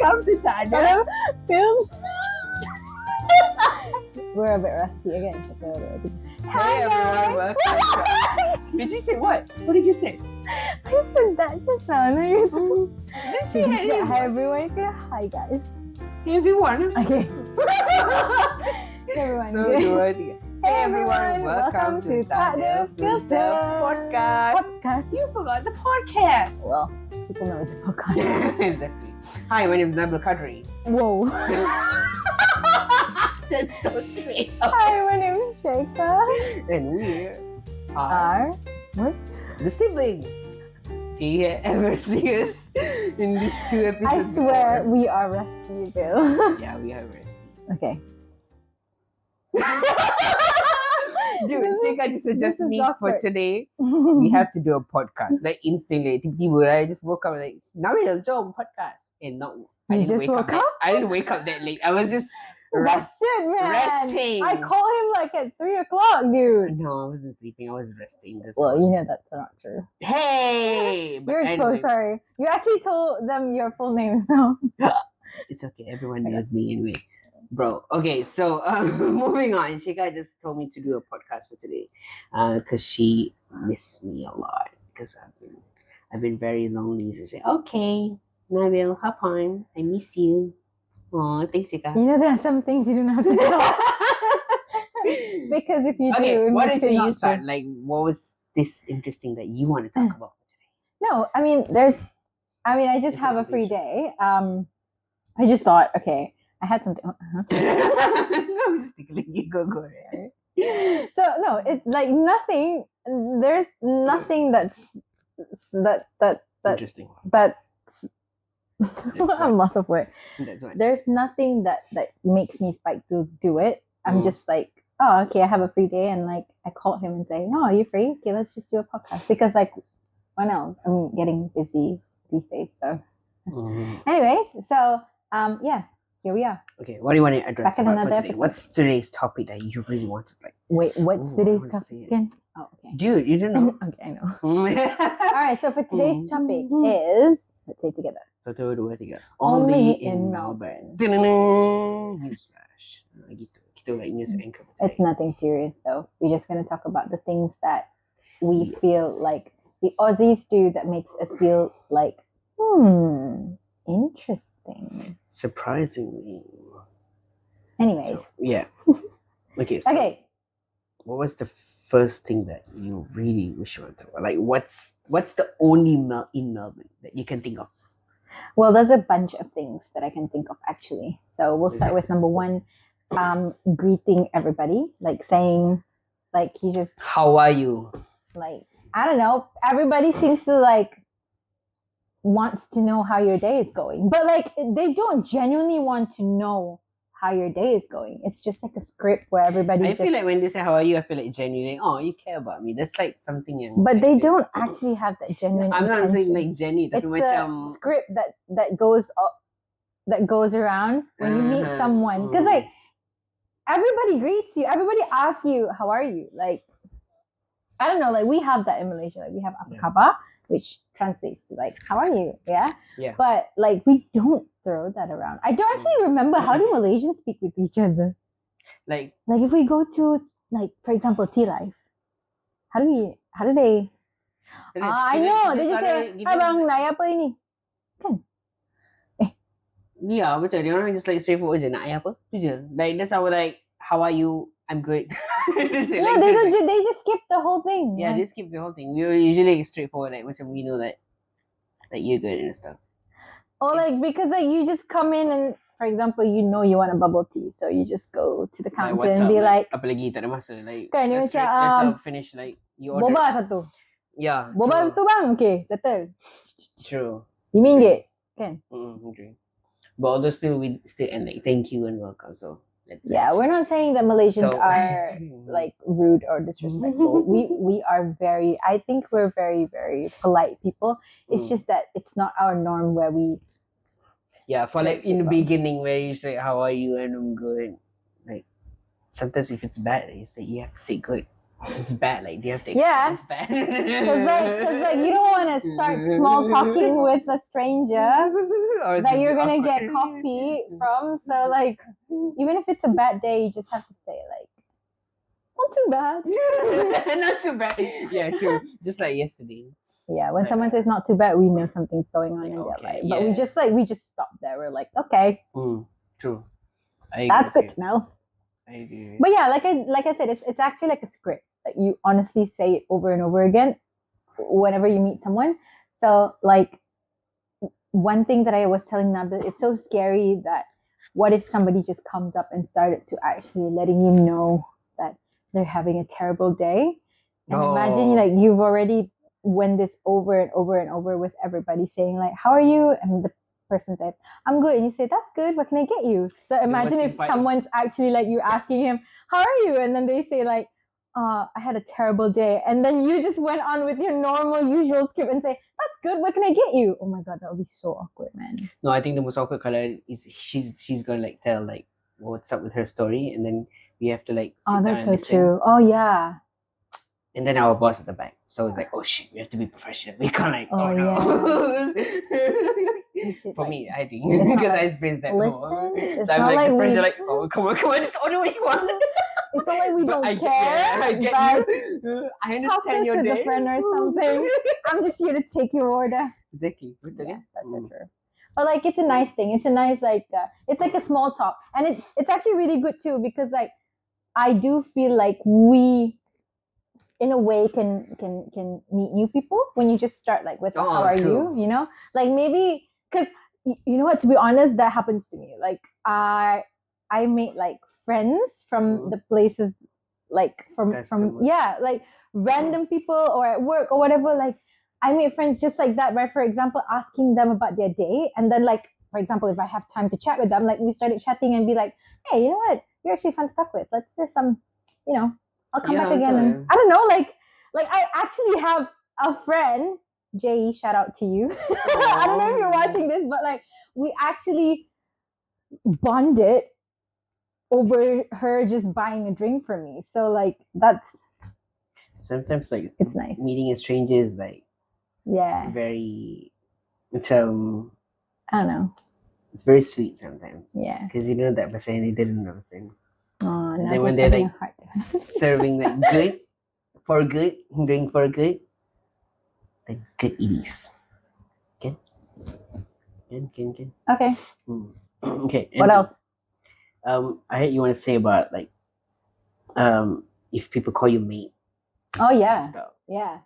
welcome to Takde Filter. We're a bit rusty again. Hey everyone, welcome. Did you say what? What did you say? I said that just now. No, you Let's say hey, hi everyone. Say hi guys. hey everyone. Okay. Hey everyone. So, Okay. dua, tiga. Hey everyone, welcome to Takde Filter Podcast. You forgot the podcast. Well, people know it's a podcast. Exactly. Hi, my name is Nabil Kadri. Whoa. That's so sweet. Hi, my name is Sheikha. And we are What? the siblings. Can you ever see us in these 2 episodes? I swear before? we are rusty, Bill. Yeah, we are rusty. Okay. Dude, Sheikha just suggested me for awkward. today. We have to do a podcast. Like instantly, tiba-tiba, I just woke up like, Nabil, jom podcast. And not, I You didn't just wake woke up. up? I didn't wake up that late. I was just That's it, man. resting. I called him like at 3 o'clock, dude. No, I wasn't sleeping. I was resting. That's Well, all. you know that's not true. Hey! But You're exposed, sorry. You actually told them your full names now. It's okay. Everyone knows me anyway. Bro, okay, so moving on. Sheikha just told me to do a podcast for today because she missed me a lot because I've been very lonely. So she's like, okay, Nabil, hop on. I miss you. Oh, thanks, Sheikha. You know there are some things you don't have to tell. Because if you Okay, do, it why makes don't it you not start? true. Like, what was this interesting that you want to talk about today? No, I mean I just Is have there a free something day. I just thought, okay, I had something. I'm just tickling you. Go. Right? So no, it's like nothing. There's nothing that Interesting. I'm lost of word. That's one. There's nothing that makes me spike to do it. I'm Mm. just like, oh, okay, I have a free day, and like I called him and say, no, are you free? Okay, let's just do a podcast because like, when else? I'm getting busy these days. So, anyways, so yeah, here we are. Okay, what do you want to address Back in about for another today? episode. What's today's topic that you really wanted? Like, Wait, what's Ooh, I today's wanna topic see it. again? Oh, okay. dude, you don't know. Okay, I know. All right, so for today's topic Mhm. is, let's say together. Satu, dua, tiga. Only Only in in Melbourne. Newsflash. Gitu. Kita like news anchor. for It's today. nothing serious though. We're just gonna talk about the things that we Yeah. feel like the Aussies do that makes us feel like, interesting. Surprisingly. Anyways, So, yeah. Okay, so okay. what was the first thing that you really wish you wanted to talk about? Like, what's the only in Melbourne that you can think of? Well, there's a bunch of things that I can think of actually. So we'll start with number one, greeting everybody, like saying, like you just How are you? like, I don't know, everybody seems to like wants to know how your day is going, but like they don't genuinely want to know how your day is going. It's just like a script where everybody I just, feel like when they say how are you, I feel like genuinely, oh, you care about me. That's like something yang but I they feel- don't actually have that genuine I'm not saying intention. like genuine, tapi It's macam a script that goes around when you meet someone, because like everybody greets you, everybody asks you how are you, like I don't know, like we have that in Malaysia, like we have apa Yeah. khabar, which translates to like how are you, yeah. But like we don't throw that around. I don't actually remember how do Malaysians speak with each other. like Like if we go to, like for example, tea life, how do they? I know, they just say, "Hi bang, naya apa ini?" yeah, betul. Dia orang just like straightforward je, nak ayah apa? Tu je. Like that's our like, how are you? I'm good. That's it, No, like, they just, don't. They just skip the whole thing. yeah, like, they skip the whole thing. We usually straightforward, like macam we know that you're good and stuff. or like it's- because like you just come in and, for example, you know you want a bubble tea, so you just go to the Like, counter what's and up? be like, apa lagi? Tak ada masa. Like, Kan, dia let's macam, finish like you order. boba satu, Yeah, boba true. satu bang, okay, settle. True. RM5, kan? Okay. But although still we still end like thank you and welcome. So Yeah, we're not saying that Malaysians So- are like rude or disrespectful. we are very. I think we're very, very polite people. It's just that it's not our norm where we. yeah, for like Great in the people. beginning where you say how are you and I'm good. Like sometimes if it's bad, you say you have to say good. It's bad. Like, do you have to Yeah. explain it's bad? Because like you don't want to start small talking with a stranger Or that you're it's gonna awkward. get coffee from. So like, even if it's a bad day, you just have to say like, not too bad. Not too bad. Yeah, true. Just like yesterday. Yeah, when Like, someone says not too bad, we know something's going on like, in their okay, life. But yeah. we just stop there. We're like, okay, True. I that's agree good with to know. I agree. But yeah, like I said, it's actually like a script. Like you honestly say it over and over again whenever you meet someone. So like one thing that I was telling Nabil, it's so scary that what if somebody just comes up and started to actually letting you know that they're having a terrible day. And imagine like you've already went this over and over and over with everybody saying like, how are you? And the person says, I'm good. And you say, that's good. What can I get you? So imagine if someone's actually like you asking him, how are you? And then they say like, I had a terrible day. And then you just went on with your normal, usual script and say, that's good. What can I get you? Oh my God, that would be so awkward, man. No, I think the most awkward color is she's gonna like tell like what's up with her story, and then we have to like sit down that's and so listen. true. Oh yeah. And then our boss at the back, so it's like, oh shit, we have to be professional. We can't like, oh no. For me, I think because I experienced that. So I'm like the pressure, like, oh come on, just order what you want. It's not like we don't care. I get you. I understand your day. With a friend or something. I'm just here to take your order. Exactly. Yeah, that's so true. But like, it's a nice thing. It's a nice like, it's like a small talk, and it's actually really good too because like, I do feel like we, in a way, can meet new people when you just start like with how are you? You know, like maybe because you know what? To be honest, that happens to me. Like I made like friends from the places like from like random people or at work or whatever. Like I made friends just like that, right? For example, asking them about their day, and then like for example, if I have time to chat with them, like we started chatting and be like, hey, you know what? You're actually fun to talk with. Let's do some, you know, I'll come back again. And I don't know, like I actually have a friend, Jay, shout out to you. I don't know if you're watching this, but like we actually bonded over her just buying a drink for me. So like that's sometimes like it's nice. Meeting a stranger is like very I don't know. It's very sweet sometimes. Yeah. Because you know that person they didn't know the same. Oh, and then when they're like serving like good for good, doing for good, like good idis. Okay. Okay. Okay. What else? I heard you want to say about like if people call you mate. Oh yeah. Stuff. Yeah.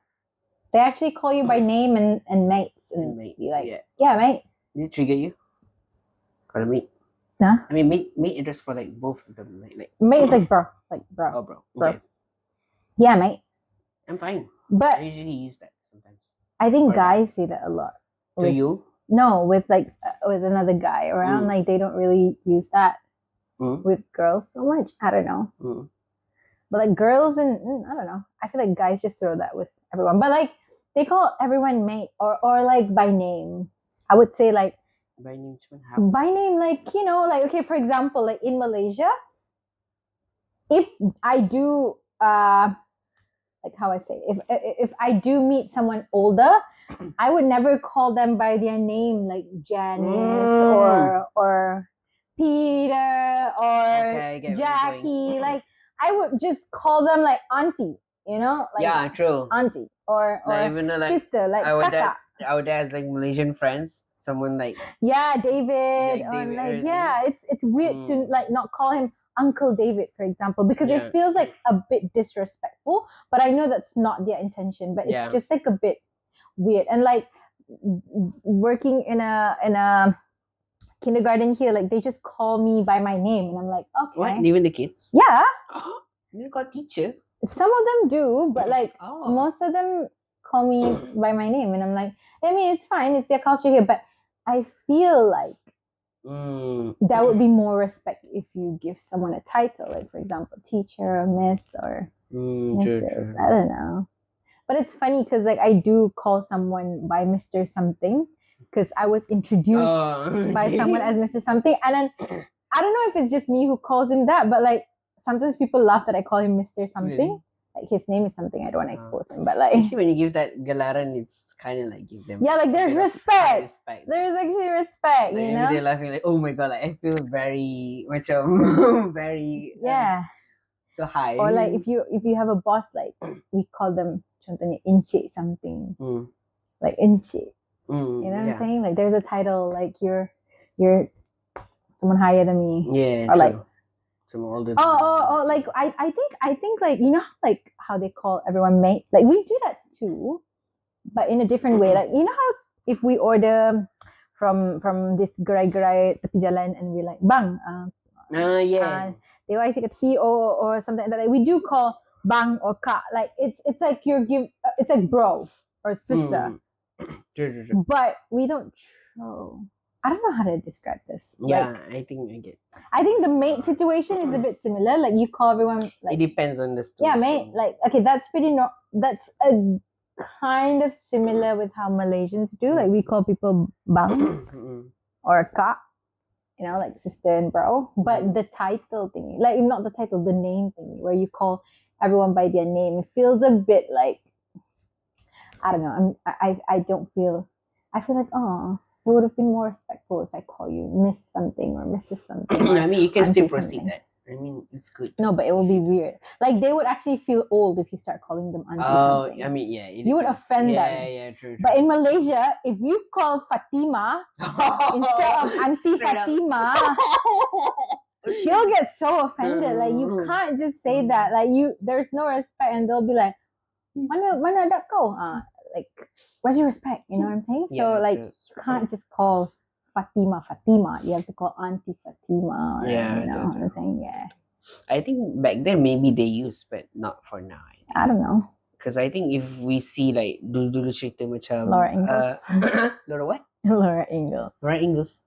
They actually call you by name and mates and mates, be like, yeah, mate. Did it trigger you? Call a mate? Huh? I mean mate address for like both of them. Like mate is like bro. Like bro. Oh bro. Okay. Yeah, mate. I'm fine. But I usually use that sometimes. I think guys say that a lot. Do you? No, with like with another guy around, like they don't really use that with girls so much. I don't know. But like girls and I don't know. I feel like guys just throw that with everyone. But like they call everyone mate or like by name. I would say like by name, like, you know, like okay, for example, like in Malaysia, if I do like how I say, if I do meet someone older, I would never call them by their name like Janice or Peter or Jackie. Like I would just call them like auntie, you know? Like true. Auntie or even though, like, sister, like kakak. Our dad's like Malaysian friends, someone like David, or like it's weird to like not call him Uncle David, for example, because it feels like a bit disrespectful. But I know that's not their intention. But it's just like a bit weird. And like working in a kindergarten here, like they just call me by my name, and I'm like, okay. What? Even the kids? Yeah. You got teacher? Some of them do, but like most of them call me by my name, and I'm like, I mean, it's fine, it's their culture here, but I feel like that would be more respect if you give someone a title, like for example, teacher or miss or Mrs. True. I don't know, but it's funny because like I do call someone by Mr. Something because I was introduced by someone as Mr. Something, and then I don't know if it's just me who calls him that, but like sometimes people laugh that I call him Mr. Something. Really? like his name is something I don't want to expose him, but like actually, when you give that gelaran, it's kind of like give them like there's respect. respect. There's actually respect, Like you maybe know. they're laughing like, oh my god, like I feel very macam very so high. Or like if you have a boss, like we call them contohnya encik something, like encik. You know what I'm saying? Like there's a title, like you're someone higher than me. Yeah, or like some older. Like I think like you know like how they call everyone mate. Like we do that too, but in a different way. Like you know how if we order from this gerai-gerai tepi jalan and we're like bang, they always take a tea or something like that. Like, we do call bang or kak. Like it's like it's like bro or sister. True. But we don't show. I don't know how to describe this. Yeah, like, I think the mate situation is a bit similar. Like you call everyone. Like, it depends on the situation. Yeah, mate. Like okay, that's that's a kind of similar with how Malaysians do. Like we call people bang or kak. You know, like sister and bro. But the title thingy, like not the title, the name thingy, where you call everyone by their name, it feels a bit like I don't know. I don't feel. I feel like it would have been more respectful if I call you Miss something or Mrs. something. I mean, you can still proceed something. that. I mean, it's good. No, but it would be weird. Like they would actually feel old if you start calling them auntie something. I mean, yeah. You would offend them. Yeah, true. But in Malaysia, if you call Fatima instead of Auntie Fatima, she'll get so offended. Like you can't just say that. Like there's no respect, and they'll be like, "Mana ada kau?" Like, where's your respect? You know what I'm saying? So like, you can't just call Fatima. You have to call Auntie Fatima. Yeah, you know what I'm saying? Yeah. I think back then maybe they used, but not for now. I don't know. Because I think if we see like dulu cerita macam Laura Ingalls. Laura what? Laura Ingalls.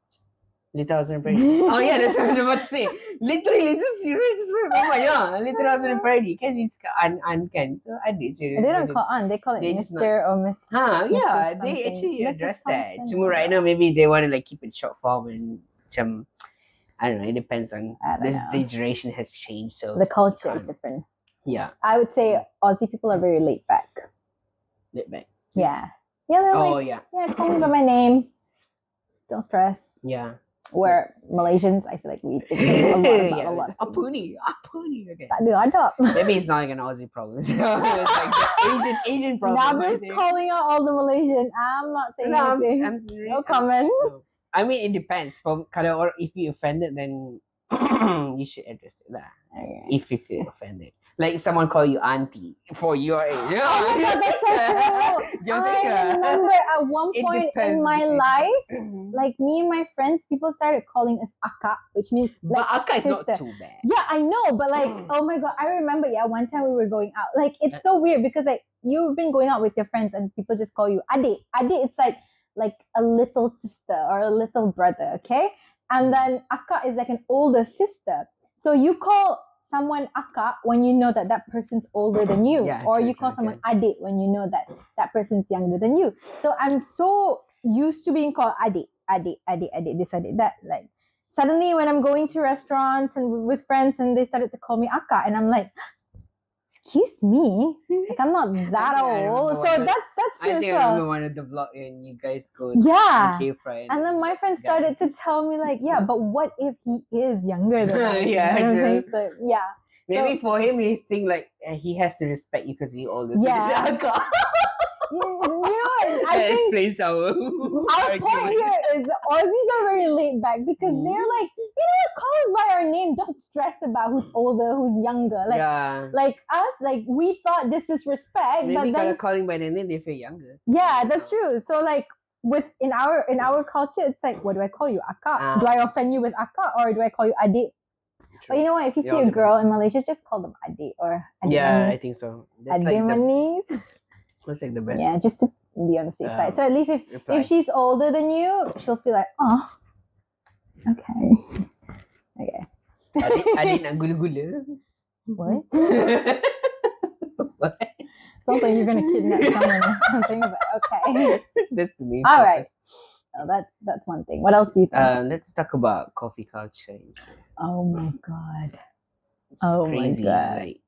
Little House on the Prairie. Oh yeah, that's what I was about to say. Literally, just remember, yeah, Little House on the Prairie. Kan dia cakap An kan. So adik je. They don't call An, they call it Mr. or Miss. Yeah, they actually address that. Cuma right now maybe they want to like keep it short form and macam I don't know, it depends on the generation has changed, so the culture is different. Yeah. I would say Aussie people are very laid back. Yeah. Yeah, they're yeah, call me by my name. Don't stress. Yeah. Where Malaysians, I feel like we think a lot about a lot. Apa ni? Okay. Tak ada. Maybe it's not like an Aussie problem. It's like the Asian problem. Nabil's calling out all the Malaysian. I'm not saying anything. No comment. I mean, it depends. Kalau if you offended, then you should address it lah. Okay. If you feel offended, like someone call you auntie for your age. Oh my god, that's so true. I remember at one point in my life, like me and my friends, people started calling us akka, which means like but akka is sister. not too bad. Yeah, I know, but like, oh my god, I remember. Yeah, one time we were going out. Like, it's so weird because like you've been going out with your friends and people just call you adik. Adik, it's like a little sister or a little brother, okay? And then akka is like an older sister. So you call someone akka when you know that person's older than you, or you call someone adik when you know that person's younger than you. So I'm so used to being called adik, this, adik, that. Like suddenly when I'm going to restaurants and with friends and they started to call me akka, and I'm like, excuse me, like I'm not that old. So that's I think I remember one of the vlog and you guys go and then my friends started to tell me like, but what if he is younger than me? So, maybe for him he's thinking like he has to respect you because you're older. So you know what? I think explains our point here is Aussies are very laid back because they're like, you know what, call us by our name. Don't stress about who's older, who's younger. Like us, like we thought this is respect. Maybe but then calling by their name, they feel younger. Yeah, that's true. So like in our culture, it's like, what do I call you, akka? Do I offend you with akka, or do I call you adik? True. But you know what? If you see a girl in Malaysia, just call them adik or adik. Yeah, manis. I think so. That's adik manis. That's like the best. Yeah, just to be on the safe side. So at least if she's older than you, she'll feel like, oh, okay. Adik nak gula-gula. What? Sounds like you're gonna kidnap someone or something, but okay. That's the main All right. So that's one thing. What else do you think? Let's talk about coffee culture. Oh my god. It's crazy. My god. Like,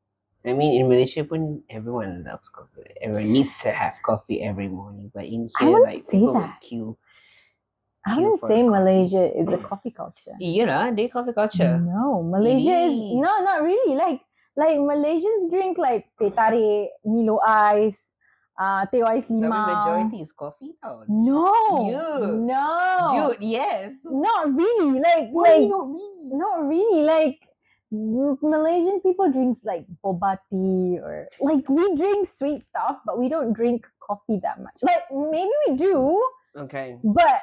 I mean, in Malaysia pun everyone loves coffee. Everyone needs to have coffee every morning. But in I here, wouldn't like say people would that. queue I queue wouldn't for say coffee. Malaysia is a coffee culture. Yeah, they coffee culture. No, Malaysia is is. no, not really. Like Malaysians drink like teh tarik, Milo ice, teh ais Tapi limau. majority is coffee tau. No, Yeah. no, Dude, yes. not really. Why not really? Not really. Like Malaysian people drinks like boba tea or like we drink sweet stuff, but we don't drink coffee that much. Like maybe we do, Okay. but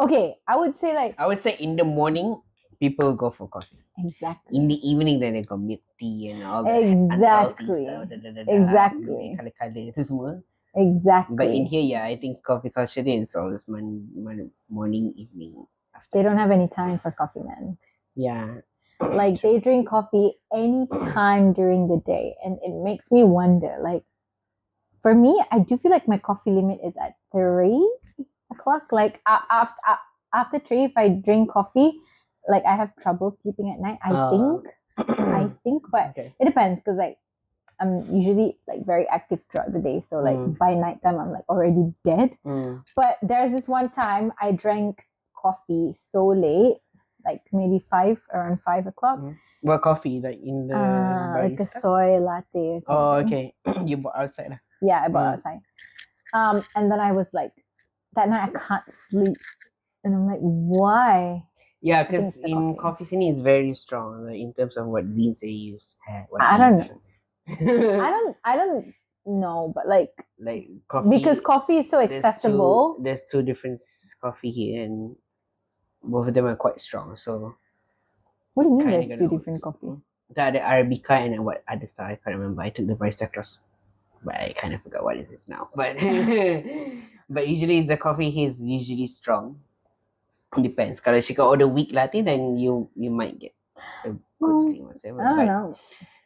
okay, I would say like I would say in the morning, people go for coffee. exactly. In the evening, then they go milk tea and all that Exactly. unhealthy stuff. Exactly. Kali-kali itu semua. Exactly. But in here, yeah, I think coffee culture is always morning, evening. After. They don't have any time for coffee, man. Yeah. Like they drink coffee any time during the day, and it makes me wonder. Like for me, I do feel like my coffee limit is at 3 o'clock. Like after 3, if I drink coffee, like I have trouble sleeping at night. I think, but Okay. it depends because like I'm usually like very active throughout the day. So like by nighttime, I'm like already dead. But there's this one time I drank coffee so late, like maybe around 5 o'clock. What coffee? Like in the Like a barista? soy latte or something. Oh, okay. You bought outside lah. Yeah, I bought outside. And then I was like, that night I can't sleep. And I'm like, why? Yeah, I think because it's the in coffee. coffee scene is very strong, like, in terms of what beans they use. I don't know. I don't know, but like coffee, because coffee is so accessible. There's two different coffee here, and both of them are quite strong. So What do you mean kinda there's two gonna different work. coffees? The Arabica and what other stuff I can't remember. I took the barista class, but I kind of forgot what it is now. But but usually the coffee here is usually strong. Depends. Kalau she got order weak latte, then you might get a good sleep whatever. I don't know.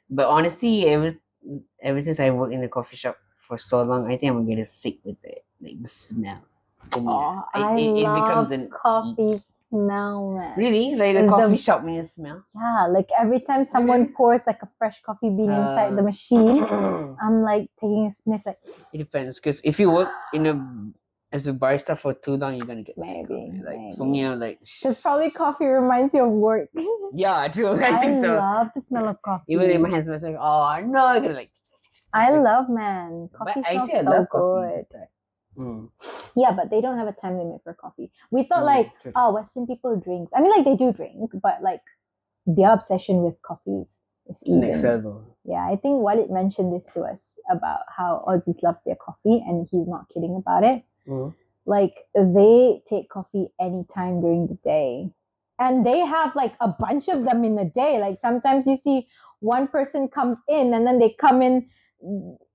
But honestly, ever since I worked in a coffee shop for so long, I think I'm gonna sick with it, like the smell. Oh, It becomes love an coffee smell, man. Really, like the coffee shop means smell. Yeah, like every time someone pours like a fresh coffee bean inside the machine, I'm like taking a sniff. Like it depends, because if you work as a barista for too long, you're gonna get sick of it. Like for me, I'm like, because probably coffee reminds you of work. Yeah, true. I think so. I love the smell of coffee. Even if my hands smell like, oh no, I'm gonna like. I love, man. Coffee smells so good. Yeah, but they don't have a time limit for coffee. We thought Western people drinks. I mean, like they do drink, but like their obsession with coffee is even next level. Yeah, I think Walid mentioned this to us about how Aussies love their coffee, and he's not kidding about it. Like they take coffee anytime during the day, and they have like a bunch of them in a day. Like sometimes you see one person comes in, and then they come in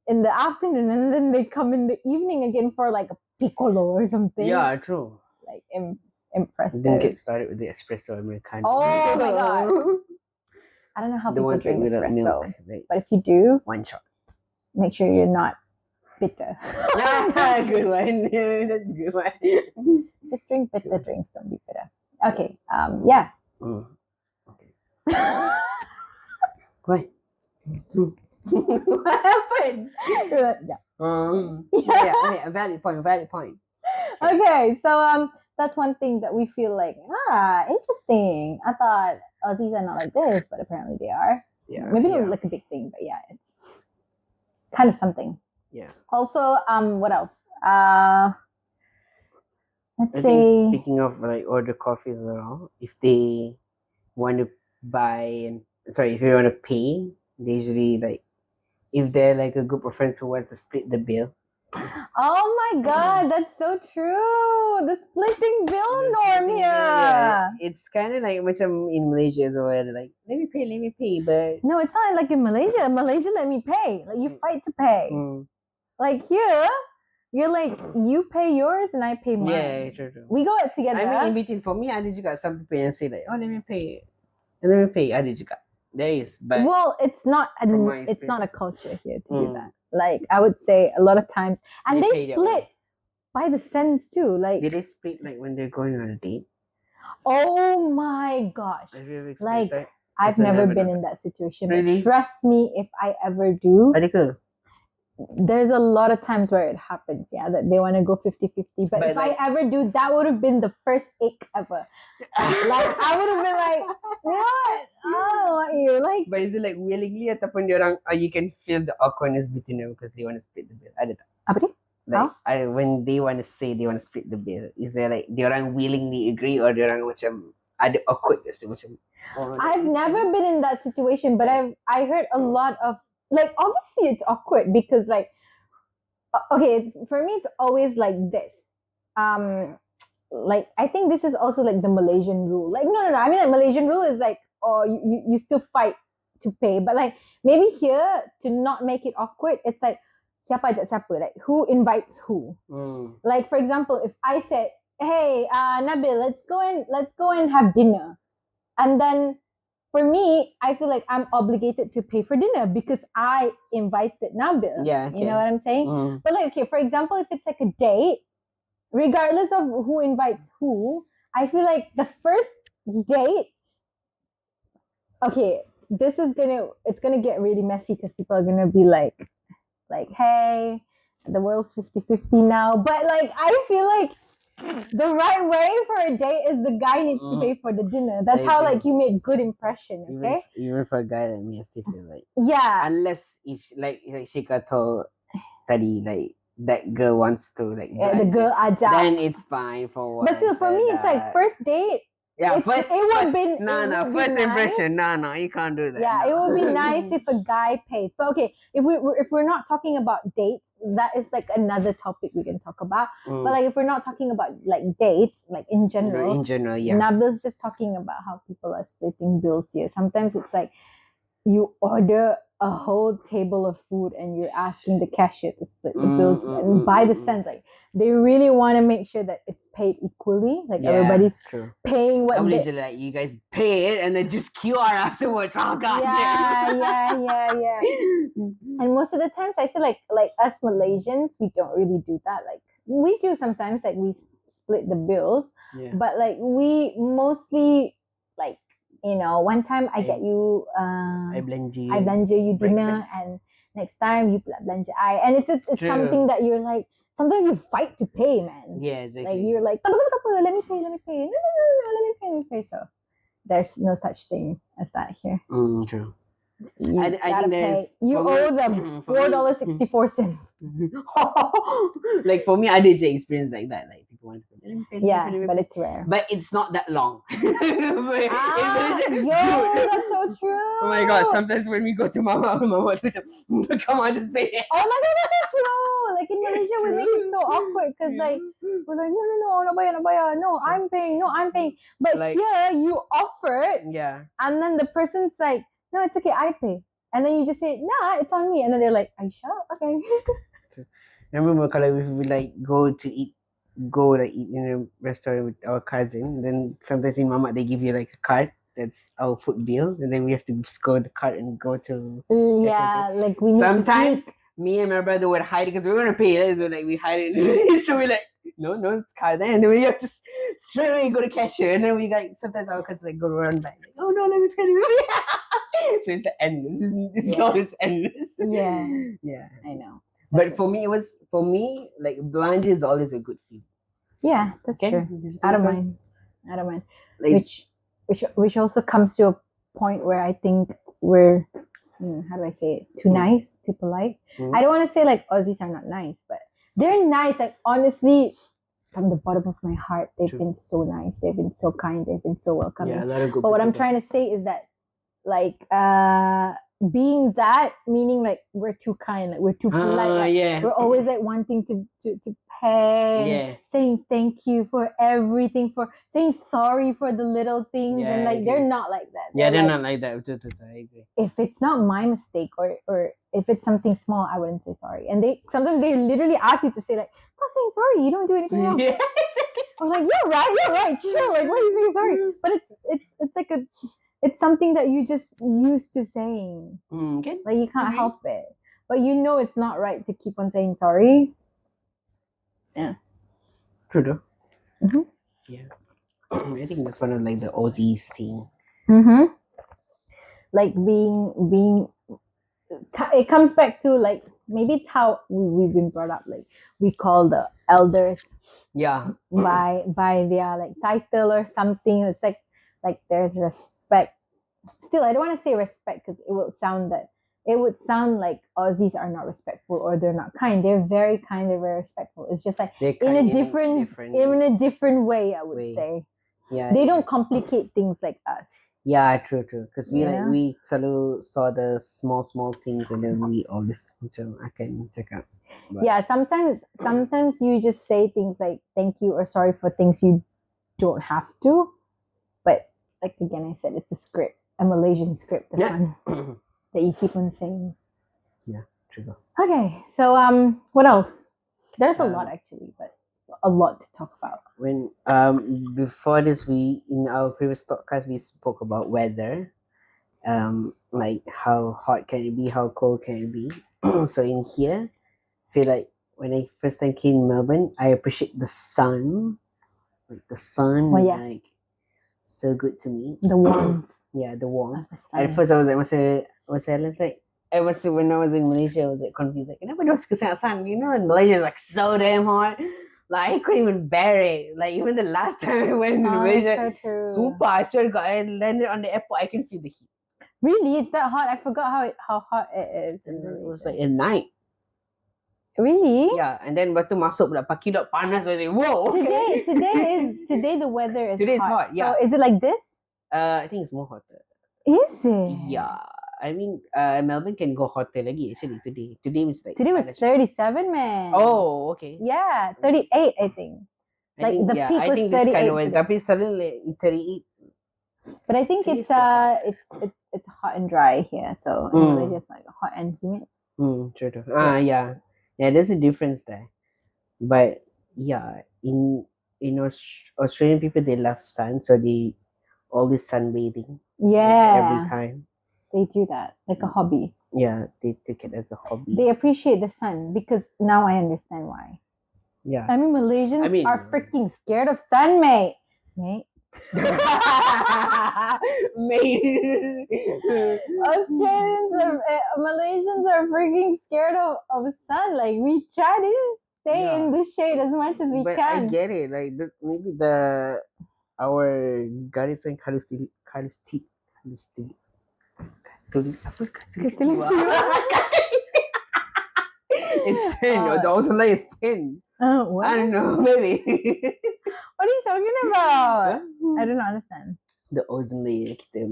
the afternoon, and then they come in the evening again for like a piccolo or something. Yeah, true. Like impressive. Then get started with the espresso Americano. Oh my god! I don't know how people drink espresso, milk, but if you do, one shot. Make sure you're not bitter. Good one. That's a good one. Just drink bitter drinks. Don't be bitter. Okay. Yeah. Okay. Why? What happened? Yeah. Valid point. Okay, so that's one thing that we feel like interesting. I thought Aussies are not like this, but apparently they are. Yeah. Maybe not like a big thing, but yeah, it's kind of something. Yeah. Also, what else? Let's say. Think speaking of like order coffees and all, if they want to if you want to pay, they usually like, if they're like a group of friends who want to split the bill. Oh my god, that's so true. The splitting bill norm here. Yeah. It's kind of like macam in Malaysia as well. Like, let me pay, but no, it's not like in Malaysia. Malaysia, let me pay. Like you fight to pay. Like here, you're like you pay yours and I pay mine. Yeah, true. We go out together. I mean, in between, for me, ada juga some people yang say like, oh, let me pay. Ada juga. There is, but it's not a culture here to do that. Like I would say a lot of times, and they split by the cents too. Like did they split like when they're going on a date? Oh my gosh! Have you ever like experienced that? I've never been in that situation. Really? But trust me, if I ever do, Ada ke? there's a lot of times where it happens, that they want to go 50-50. But if I ever do, that would have been the first ick ever. Like, I would have been like, what? Oh, you like. But is it like willingly ataupun diorang, you can feel the awkwardness between them because they want to split the bill? Ada tak? Apa dia? Like, when they want to say they want to split the bill, is there like diorang willingly agree or diorang macam ada awkwardness macam? I've never been in that situation, but I heard a lot of, like, obviously it's awkward because, like, okay, for me it's always like this. Like, I think this is also like the Malaysian rule. Like, no. I mean, like, Malaysian rule is like, you still fight to pay, but like maybe here to not make it awkward, it's like siapa ajak siapa, like who invites who. Like, for example, if I said, hey, Nabil, let's go and have dinner, and then for me, I feel like I'm obligated to pay for dinner because I invited Nabil. Yeah, okay. You know what I'm saying? But like, okay, for example, if it's like a date, regardless of who invites who, I feel like the first date, okay, it's gonna get really messy because people are gonna be like, hey, the world's 50-50 now. But like, I feel like the right way for a date is the guy needs to pay for the dinner. That's how like you make good impression, okay? Even for a guy like me, I still feel like, unless if like Sheikha told Tadi, like that girl wants to like the girl ajak, then it's fine for what. But still, for me, it's like first date. Yeah, first impression. No, you can't do that. Yeah, no. It would be nice if a guy pays. But okay, if we're not talking about dates, that is like another topic we can talk about. But like, if we're not talking about like dates, like in general, yeah. Nabil's just talking about how people are splitting bills here. Sometimes it's like you order a whole table of food and you're asking the cashier to split the bills and by the cents. Like, they really want to make sure that it's paid equally. Like, everybody's paying what they... like, you guys pay it and then just QR afterwards. Oh god. Yeah. And most of the times I feel like us Malaysians, we don't really do that. Like, we do sometimes, like we split the bills, but like we mostly, like, you know, one time I get you, I belanja you dinner, and next time you belanja I, and it's something that you're like, sometimes you fight to pay, man. Yeah, exactly. Like, you're like, let me pay. No, let me pay. So there's no such thing as that here. True. I think there's... You owe them $4.64. Like, for me, I did experience like that. Like, people want to pay. Yeah, but it's rare. But it's not that long. Yo, that's so true. Oh my god, sometimes when we go to Mama come on, just pay it. Oh my god, that's so true. Like, in Malaysia, we make it so awkward because like, we're like, no, no bayar. No, I'm paying. But like, here, you offered. Yeah. And then the person's like, no, it's okay, I pay. And then you just say, nah, it's on me. And then they're like, are you sure? Okay. I remember if we like go eat in a restaurant with our cousin, then sometimes in Mama they give you like a card that's our food bill, and then we have to score the card and go to... Yeah, like we sometimes me and my brother would hide because we want to pay it, so like we hide it. So we're like, no card there, and then we have to straight away go to cashier, and then we like, sometimes our cousins like go run back, like, oh no, let me pay. So it's endless. It's always endless. Yeah, I know. But for me, like, belanja is always a good feeling. Yeah, that's true. I don't mind. Like, which also comes to a point where I think we're, how do I say it? Too nice, too polite. I don't want to say like Aussies are not nice, but they're nice. Like, honestly, from the bottom of my heart, they've been so nice. They've been so kind. They've been so welcoming. Yeah, a lot of good but what I'm people. trying to say is that, like, being that, meaning like we're too kind, like we're too polite, like, we're always like wanting to pay, saying thank you for everything, for saying sorry for the little things, and like they're not like that. They're not like that. I agree. If it's not my mistake, or if it's something small, I wouldn't say sorry. And sometimes they literally ask you to say like, stop saying sorry, you don't do anything wrong. I'm like, you're right, sure, like, why are you saying sorry? But it's like it's something that you just used to saying. Like, you can't help it. But you know it's not right to keep on saying sorry. Yeah. True though. Yeah. I think that's one of like the Aussies thing. like being. It comes back to like maybe it's how we've been brought up. Like we call the elders Yeah. by their like title or something. It's like there's respect. Still, I don't want to say respect because it would sound like Aussies are not respectful or they're not kind. They're very kind. They're very respectful. It's just like They're in kind a different way. I would say Yeah. they don't complicate things like us. Yeah, true. Because we Yeah. we selalu saw the small things and then we always macam akan cakap. But Yeah, sometimes you just say things like thank you or sorry for things you don't have to. But like again, I said it's a script, a Malaysian script, this one that you keep on saying. Yeah, true. Okay, so what else? There's a lot actually, but a lot to talk about. When before this, we in our previous podcast we spoke about weather, like how hot can it be, how cold can it be. So in here, I feel like when I first time came in Melbourne, I appreciate the sun. Like the sun Oh, is yeah. like so good to me. The warmth. Yeah, the warmth. of the At sun. first, I was like, I was when I was in Malaysia, I was like confused. Like, kenapa dia suka sangat sun? You know, in Malaysia is like so damn hot. Like I couldn't even bear it. Like even the last time I went to Malaysia, that's so true. super. I swear to God, I landed on the airport. I can feel the heat. Really, it's that hot. I forgot how hot it is. And then it was like at night. Really? Yeah, and then batu masuk pula pagi dok panas. I was like, whoa. Okay. Today the weather is Today it's hot, yeah. So is it like this? I think it's more hotter. Is it? Yeah. I mean, Melbourne can go hotter lagi actually today. Today was like Today was 37, man. Oh, okay. Yeah, 38, I think. I think, the peak I was think this 38 kind of way. today. Tapi suddenly 38. But I think Today it's is still hot. it's hot and dry here. So in Malaysia it's like hot and humid. True. Yeah. There's a difference there. But yeah, in Australian people they love sun, so they always sunbathing. Yeah. Like, every time. They do that like a hobby. Yeah, they take it as a hobby. They appreciate the sun because now I understand why. Yeah. I mean, Malaysians are freaking scared of sun, mate. Mate. Malaysians are freaking scared of sun. Like we try to stay in the shade as much as we but can. I get it. Like maybe our garis and kalistik. It's 10. The ozone layer is 10. What? I don't know, maybe. What are you talking about? I don't understand. The ozone layer, kita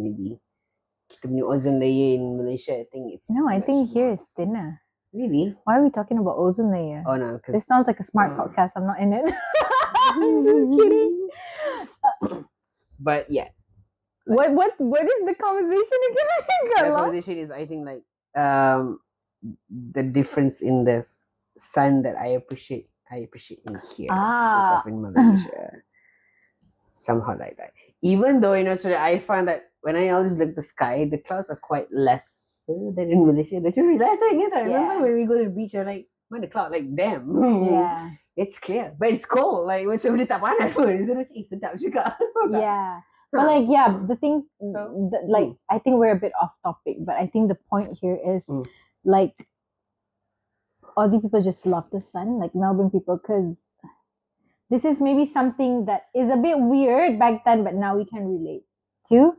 punya ozone layer in Malaysia, I think it's No, I think here more. it's thinner. Really? Why are we talking about ozone layer? Oh no, because this sounds like a smart podcast. I'm not in it. I'm just kidding. But yeah. What is the conversation again? The conversation is, I think, like the difference in the sun that I appreciate in here instead of in Malaysia. Somehow like that. Even though in Australia, I find that when I always look at the sky, the clouds are quite less than in Malaysia. They should realize that again. I remember when we go to the beach, I'm like, when the cloud, like, damn. Yeah. It's clear. But it's cold. Like, macam dia tak panas pun. So, macam, sedap juga. Yeah. But like, yeah, the thing, like, I think we're a bit off topic, but I think the point here is, like, Aussie people just love the sun, like Melbourne people, because this is maybe something that is a bit weird back then, but now we can relate to,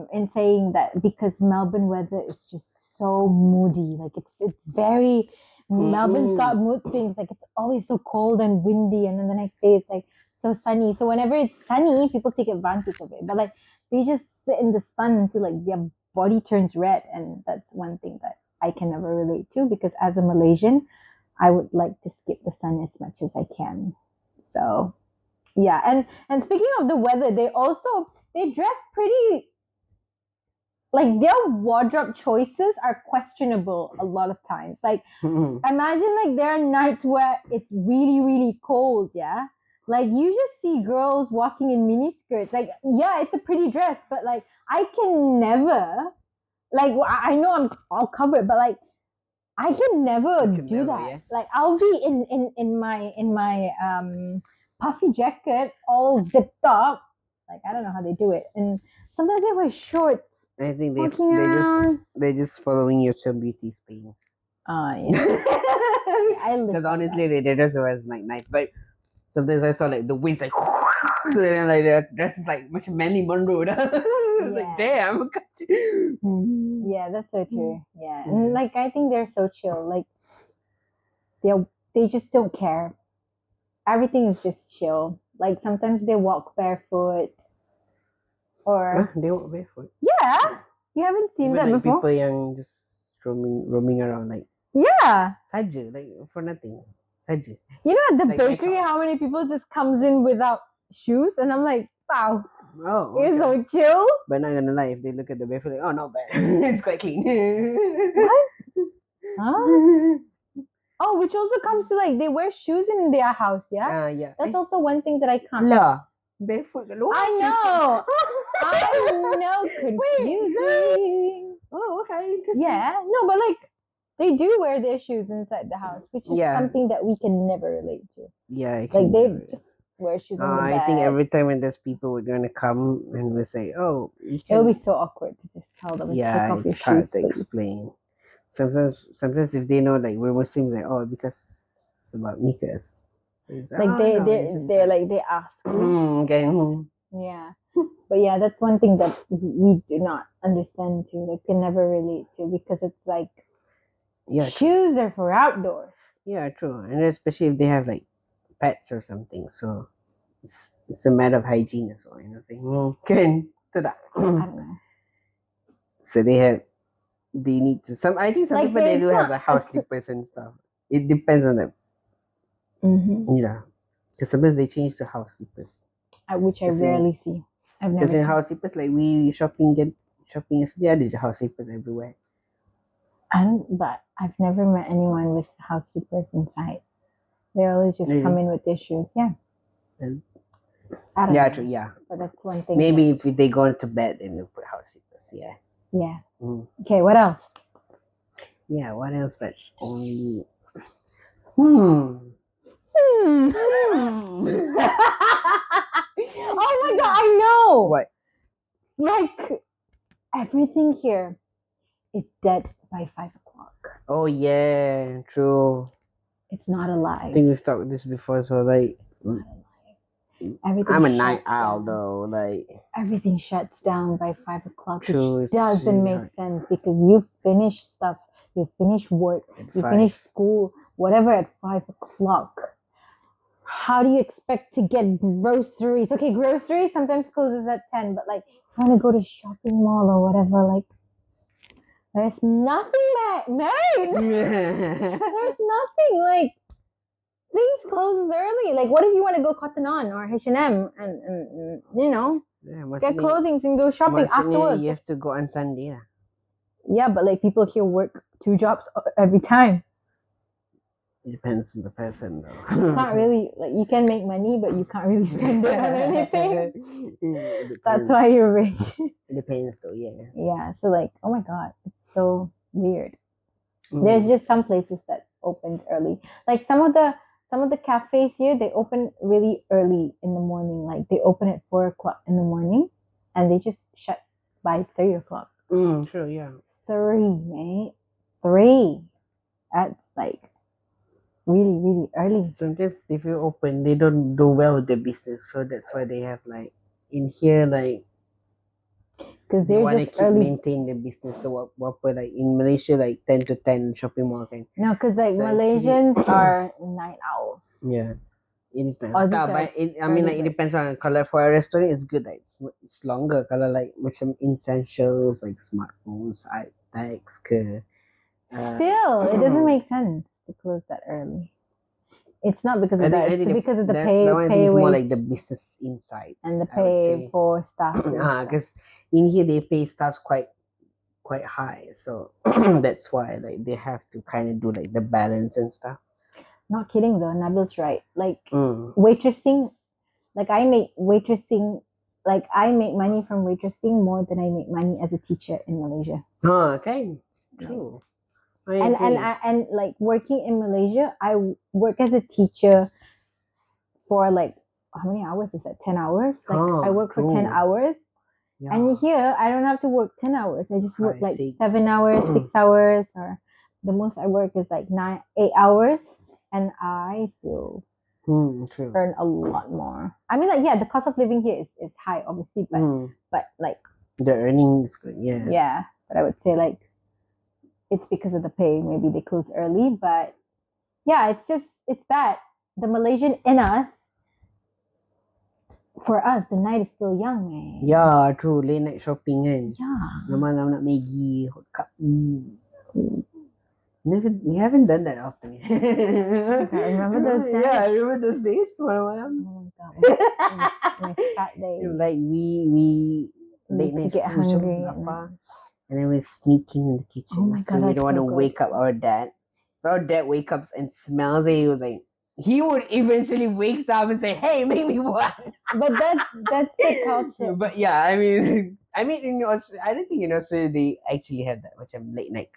in saying that because Melbourne weather is just so moody, like it's very, Melbourne's got mood swings, like it's always so cold and windy, and then the next day it's like so sunny. So whenever it's sunny, people take advantage of it, but like they just sit in the sun until like their body turns red, and that's one thing that I can never relate to, because as a Malaysian, I would like to skip the sun as much as I can. So yeah, and speaking of the weather, they dress pretty, like their wardrobe choices are questionable a lot of times. Like imagine like there are nights where it's really, really cold, yeah? Like you just see girls walking in mini skirts. Like, yeah, it's a pretty dress, but like I can never, like I know I'm all covered, but like I can never do that. Yeah. Like I'll be in my puffy jacket all zipped up. Like I don't know how they do it. And sometimes they wear shorts I think walking around. they're just following your term beauty Spain. Oh yeah. I live Because by honestly, they dress was like nice, but sometimes I saw like the winds like, and then, like their dress is like much Manly Monroe. I was like, Yeah. damn. Yeah, that's so true. Yeah. Yeah. And like I think they're so chill. Like they just don't care. Everything is just chill. Like sometimes they walk barefoot or Huh? They walk barefoot. yeah. You haven't seen Even that like before? people yang just roaming around like Yeah. saja, like for nothing. Saja. You know at the Like my bakery chops. how many people just comes in without shoes and I'm like, wow, Oh, you're okay. so chill. But not gonna lie, if they look at the barefoot, like, oh, not bad. It's quite clean. What? Huh? Oh, which also comes to like they wear shoes in their house, yeah? Yeah. That's also one thing that I can't. Lah, barefoot kat luar. I know. I know, Wait, confusing. Oh, okay, interesting. Yeah, no, but like they do wear their shoes inside the house, which is Yeah. something that we can never relate to. Yeah, I Like can they never. just wear shoes on the I bed. think every time when there's people we're gonna come and we say, "Oh, you It'll can." be so awkward to just tell them, Yeah, take off your it's hard shoes, to please. explain. Sometimes if they know like we're Muslims, like because it's about nikas. Like they're like they ask you. Okay. Yeah. But yeah, that's one thing that we do not understand too. Like can never relate to because it's like Yeah. shoes are for outdoors. Yeah, true. And especially if they have like pets or something, so it's a matter of hygiene as well. You know, saying can I don't know. So they need to some. I think some Like, people they it's do have not like house slippers and stuff. It depends on them. Yeah, because sometimes they change to house slippers. Which I As in- rarely see. I've never Because in seen. house slippers, like we shopping yesterday, there's house slippers everywhere. But I've never met anyone with house slippers inside. They always just come Really? in with their shoes. Yeah. And- I don't Yeah, know. true. Yeah, But that's one thing. maybe if they go into bed, then they put house slippers. Yeah. Yeah. Mm. Okay, what else? Yeah. What else? That only. Oh my god, I know. What? Like everything here, it's dead by 5 o'clock. Oh yeah, true. It's not I alive. think we've talked this before. So like, It's not alive. Everything I'm a night shuts owl down. though. Like, Everything shuts down by 5 o'clock, True, which it's doesn't really make hard. sense because you finish stuff, you finish work, at you 5. finish school, whatever at 5 o'clock. How do you expect to get groceries? Okay, groceries sometimes closes at 10, but like if you want to go to shopping mall or whatever, like there's nothing there's nothing. Like things closes early. Like what if you want to go Cotton On or H&M and you know Yeah, get clothing and go shopping afterwards? You have to go on Sunday. Yeah. Yeah, but like people here work 2 jobs every time. It depends on the person though. You can't really like you can make money, but you can't really spend it on anything. It depends. That's why you're rich. It depends though. Yeah. Yeah. So like, oh my god, it's so weird. There's just some places that opens early. Like some of the cafes here, they open really early in the morning. Like they open at 4 o'clock in the morning, and they just shut by 3 o'clock. Sure. Yeah. 3, mate. 3. That's like really, really early. Sometimes if you open, they don't do well with the business, so that's why they have like in here like Because they they're want to just keep early. maintain the business. So what like in Malaysia like 10 to 10 shopping mall kind. No, because like So Malaysians actually- are night owls. Yeah. It is nice. Or just But like I mean, like early it birds. depends on the color. For a restaurant, it's good. Like it's longer. Color like macam essentials like smartphones, iPads, ke. Still, it doesn't make sense to close that early. It's not because of that. It's because of the pay That one I think is more wage like the business insights and the I would pay say. for staff. and stuff. Because in here they pay staffs quite high, so that's why like they have to kind of do like the balance and stuff. Not kidding though, Nabil's right. Like Mm. waitressing, like I make waitressing, like I make money from waitressing more than I make money as a teacher in Malaysia. Okay, true. I And agree. and like working in Malaysia, I work as a teacher for like how many hours is that? 10 hours. Like I work for 10 true. hours, Yeah. And here, I don't have to work 10 hours. I just work 5, like 6. 7 hours, 6 hours, or the most I work is like 8 hours. And I still True. earn a lot more. I mean, like, yeah, the cost of living here is high, obviously, but like, the earning is good. Yeah. yeah, but I would say like it's because of the pay. Maybe they close early, but yeah, it's bad. The Malaysian in us, for us, the night is still young, man. Yeah, true. Late night shopping kan. Yeah. Malam nak Maggi, hot cup. We haven't done that often. I remember those days. Yeah, I remember those days. Malam-malam. Oh my god, my fat days. Like we late used to night get school jom, hungry lapar. And then we're sneaking in the kitchen. Oh my so God, we that's don't want to so good. wake up our dad. If our dad wakes up and smells it, he would eventually wakes up and say, "Hey, make me one." But that's the culture. But yeah, I mean in Australia, I don't think in Australia they actually have that macam late night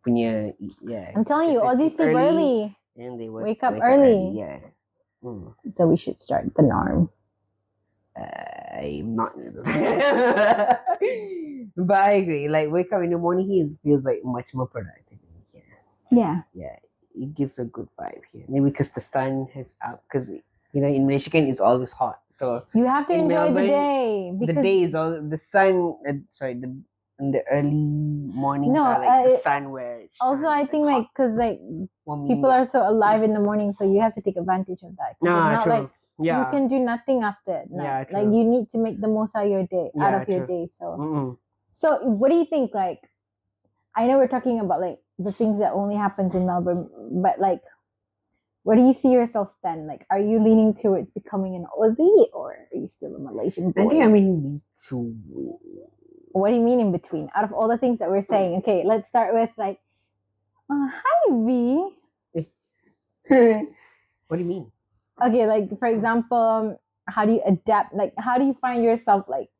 punya, yeah. I'm telling you, Because they Aussies sleep early. and they Wake up early. yeah. So we should start the norm. I'm not. But I agree. Like wake up in the morning, he feels like much more productive. Yeah. Yeah, it gives a good vibe here. Maybe because the sun is up. Because in Malaysia it's always hot. So you have to in enjoy Melbourne, the day. The day is all the sun. In the early mornings No, are like the sun where it also I shines think hot. like because like Warming people up. are so alive in the morning, so you have to take advantage of that. 'Cause it's not true. like Yeah. you can do nothing after at night. Yeah, Like true. you need to make the most out of your day, true. day. So, Mm-mm. so what do you think? Like, I know we're talking about like the things that only happens in Melbourne, but like, where do you see yourself stand? Like, are you leaning towards becoming an Aussie or are you still a Malaysian boy? I think I'm in between. What do you mean in between? Out of all the things that we're saying, okay, let's start with like, hi V. What do you mean? Okay, like for example, how do you adapt? Like, how do you find yourself? Like,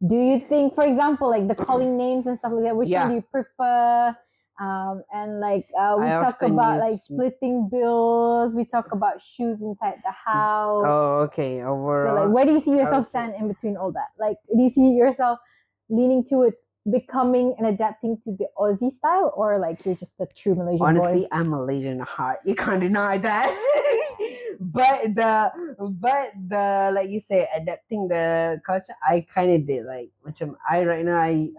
do you think, for example, like the calling names and stuff like that, which one do you prefer? And like we talk about like splitting bills. We talk about shoes inside the house. Oh, okay. Overall, so like, where do you see yourself stand in between all that? Like, do you see yourself leaning towards becoming and adapting to the Aussie style, or like you're just a true Malaysian honestly, boy? I'm Malaysian at heart. You can't deny that. but the like you say, adapting the culture, I kind of did. Like, I right now I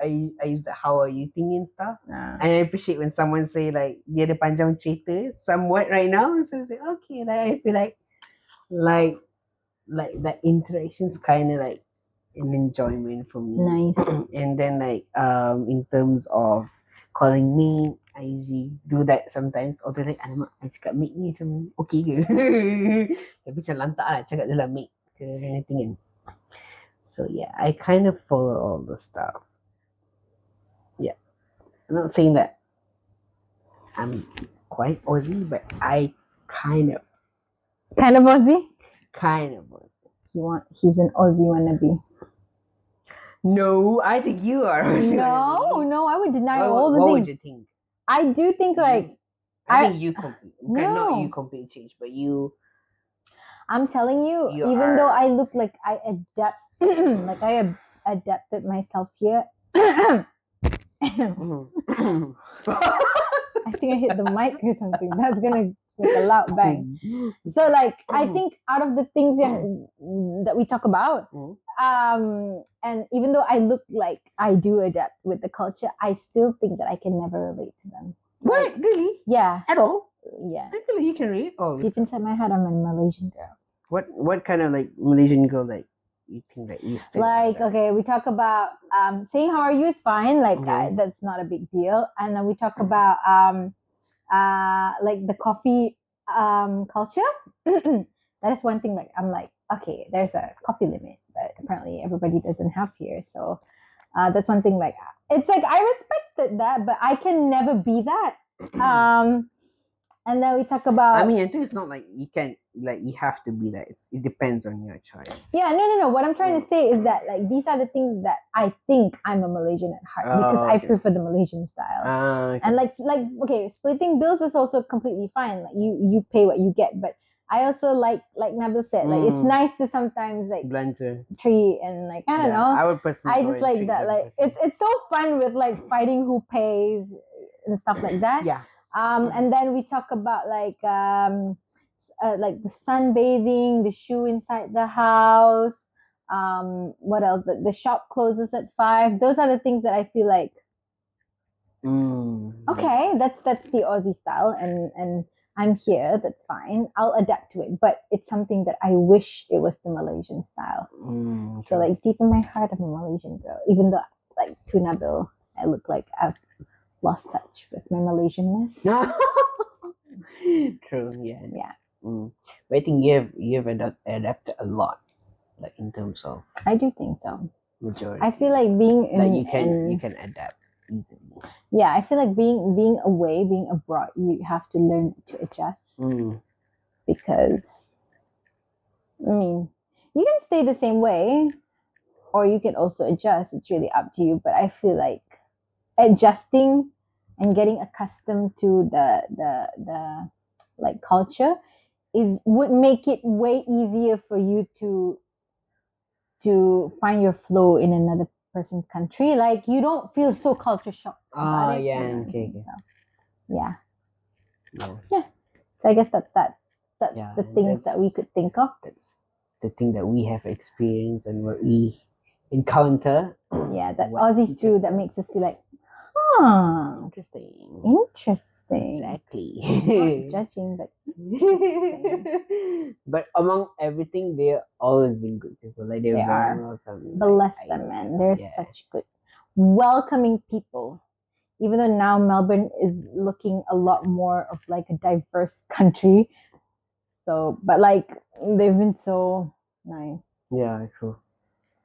use the how are you thing and stuff, and I appreciate when someone say like dia ada panjang cerita somewhat right now, so I say okay. Like I feel like that interaction's kind of like an enjoyment for me. Nice. And then like in terms of calling me, I usually do that sometimes. Although like alamak, I cakap make ni macam okay ke? Tapi macam lantak lah cakap dalam make ke anything kan. So yeah, I kind of follow all the stuff. Yeah. I'm not saying that I'm quite Aussie, but I kind of Aussie? Kind of Aussie. He's an Aussie wannabe. No, I think you are. No, I would deny all the things. What would you think? I do think like I think you complete. No. Not you completely change, but you. I'm telling you, even though I look like I adapt, like I have adapted myself here. I think I hit the mic or something. That's gonna make a loud bang. So like I think out of the things that we talk about, and even though I look like I do adapt with the culture, I still think that I can never relate to them. What? Really? Yeah. At all? Yeah. I feel like you can relate all this. Deep inside my head, I'm a Malaysian girl. What kind of like Malaysian girl like you think that you still like? Okay, we talk about saying how are you is fine. Like that's not a big deal. And then we talk about like the coffee culture. That is one thing. Like I'm like, okay, there's a coffee limit, but apparently everybody doesn't have here. So that's one thing. Like it's like I respected that, but I can never be that. And then we talk about. I mean, it's not like you can like you have to be that. It depends on your choice. Yeah, no. What I'm trying to say is that like these are the things that I think I'm a Malaysian at heart because I prefer the Malaysian style. And like okay, splitting bills is also completely fine. Like you pay what you get, but I also like Nabil said, like it's nice to sometimes like Blunder. treat and like I don't know. I would personally I go just and like treat that. them Like personally. it's so fun with like fighting who pays and stuff like that. Yeah. And then we talk about like the sunbathing, the shoe inside the house. What else? The shop closes at 5. Those are the things that I feel like okay, that's the Aussie style, and I'm here. That's fine. I'll adapt to it, but it's something that I wish it was the Malaysian style. So like deep in my heart, I'm a Malaysian girl, even though like to Nabil, I look like I've lost touch with my Malaysianness. True. Yeah. Yeah. But I think you've adapted a lot, like in terms of. I do think so. Majority. I feel like being in, like you can adapt easily. Yeah, I feel like being away, being abroad, you have to learn to adjust. Because I mean, you can stay the same way, or you can also adjust. It's really up to you. But I feel like adjusting and getting accustomed to the like culture would make it way easier for you to find your flow in another person's country. Like you don't feel so culture shocked about it. Yeah, okay. So, yeah. No. Yeah. So I guess that's the things that we could think of. That's the thing that we have experienced and what we encounter. Yeah, that Aussies do that makes us feel like, interesting. Exactly. Not judging, but but among everything, they've always been good people. Like they're very welcoming. Bless them, man. They're such good, welcoming people. Even though now Melbourne is looking a lot more of like a diverse country, so but like they've been so nice. Yeah, true.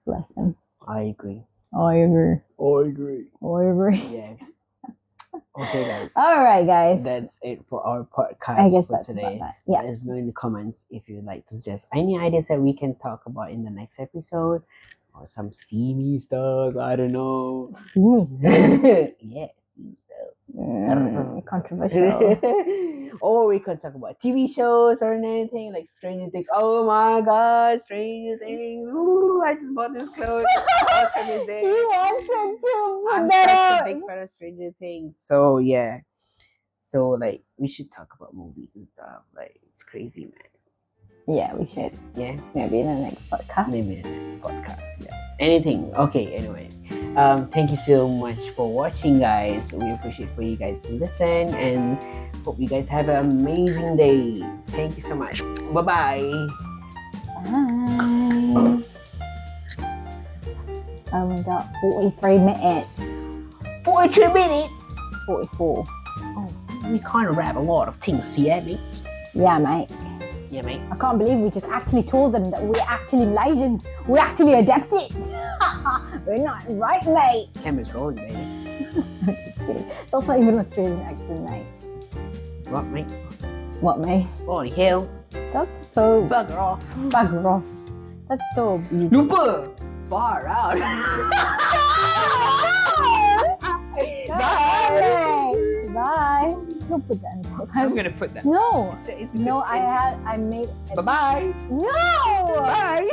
Bless them. I agree. Yeah. Okay, guys. All right, guys. That's it for our podcast for today. Yeah. Let us know in the comments if you'd like to suggest any ideas that we can talk about in the next episode, or some steamy stuff. I don't know. Yeah, steamy stuff. Controversial. Or we could talk about TV shows or anything like Stranger Things. Oh my God, Stranger Things! Ooh, I just bought this clothes. How awesome is it? You wanted to I'm such a big fan of Stranger Things. So yeah. So like we should talk about movies and stuff. Like it's crazy, man. Yeah, we should. Yeah. Maybe in the next podcast. Yeah. Anything. Okay, anyway. Thank you so much for watching, guys. We appreciate for you guys to listen and hope you guys have an amazing day. Thank you so much. Bye-bye. Bye. We got 43 minutes. 43 minutes? 44. Oh, we can't wrap a lot of things here, mate. Yeah, mate. Yeah, mate. I can't believe we just actually told them that we're actually Malaysian. We're actually adapted. We're not right, mate. Camera's rolling, baby. That's not even an Australian accent, mate. What, mate? What, mate? Bloody hell. That's so... Bugger off. Bugger off. That's so... Lupa! Far out. Bye. Bye. Don't put that in the podcast. I'm gonna put that. No. It's no, I made... Bye-bye. No! Bye.